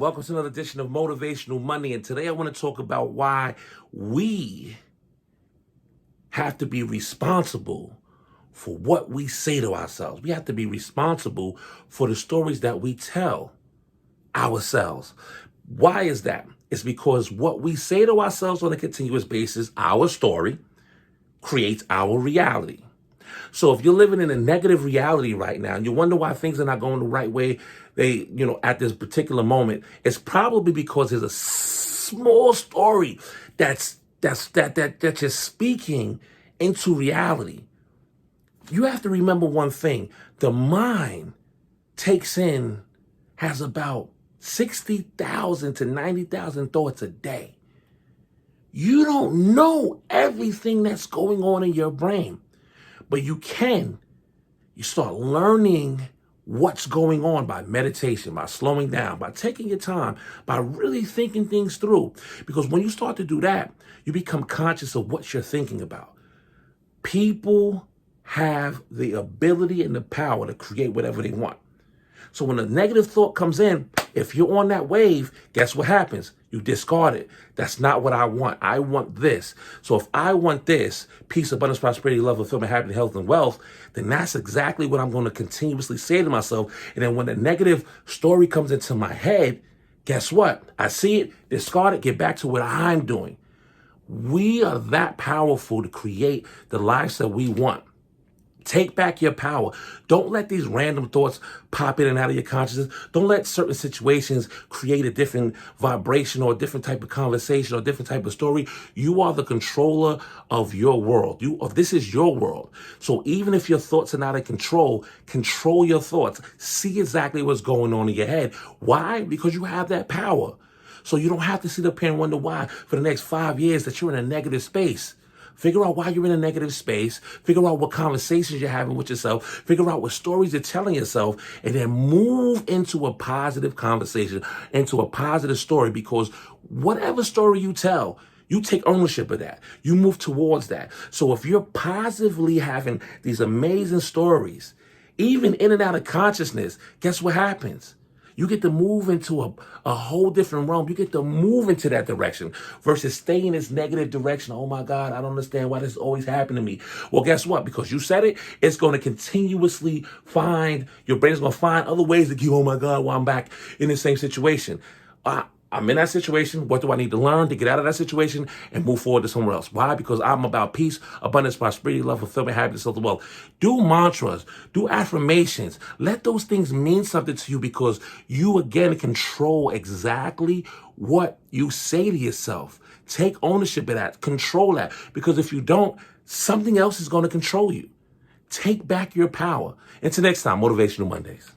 Welcome to another edition of Motivational Monday, and today I want to talk about why we have to be responsible for what we say to ourselves. We have to be responsible for the stories that we tell ourselves. Why is that? It's because what we say to ourselves on a continuous basis, our story, creates our reality. So if you're living in a negative reality right now and you wonder why things are not going the right way, at this particular moment, it's probably because there's a small story that's just speaking into reality. You have to remember one thing. The mind has about 60,000 to 90,000 thoughts a day. You don't know everything that's going on in your brain. But you start learning what's going on by meditation, by slowing down, by taking your time, by really thinking things through. Because when you start to do that, you become conscious of what you're thinking about. People have the ability and the power to create whatever they want. So when a negative thought comes in, if you're on that wave, guess what happens? You discard it. That's not what I want. I want this. So if I want this, peace, abundance, prosperity, love, fulfillment, happiness, health, and wealth, then that's exactly what I'm going to continuously say to myself. And then when the negative story comes into my head, guess what? I see it, discard it, get back to what I'm doing. We are that powerful to create the lives that we want. Take back your power. Don't let these random thoughts pop in and out of your consciousness. Don't let certain situations create a different vibration or a different type of conversation or a different type of story. You are the controller of your world. This is your world. So even if your thoughts are not in control your thoughts. See exactly what's going on in your head. Why? Because you have that power. So you don't have to sit up here and wonder why for the next 5 years that you're in a negative space. Figure out why you're in a negative space. Figure out what conversations you're having with yourself. Figure out what stories you're telling yourself, and then move into a positive conversation, into a positive story, because whatever story you tell, you take ownership of that. You move towards that. So if you're positively having these amazing stories, even in and out of consciousness, guess what happens? You get to move into a whole different realm. You get to move into that direction versus stay in this negative direction. Oh my God, I don't understand why this always happened to me. Well, guess what? Because you said it, it's going to continuously your brain's going to find other ways to keep, oh my God, well, I'm back in the same situation. I'm in that situation. What do I need to learn to get out of that situation and move forward to somewhere else? Why? Because I'm about peace, abundance, prosperity, love, fulfillment, happiness, health, and wealth. Do mantras, do affirmations. Let those things mean something to you, because you, again, control exactly what you say to yourself. Take ownership of that. Control that. Because if you don't, something else is going to control you. Take back your power. Until next time, Motivational Mondays.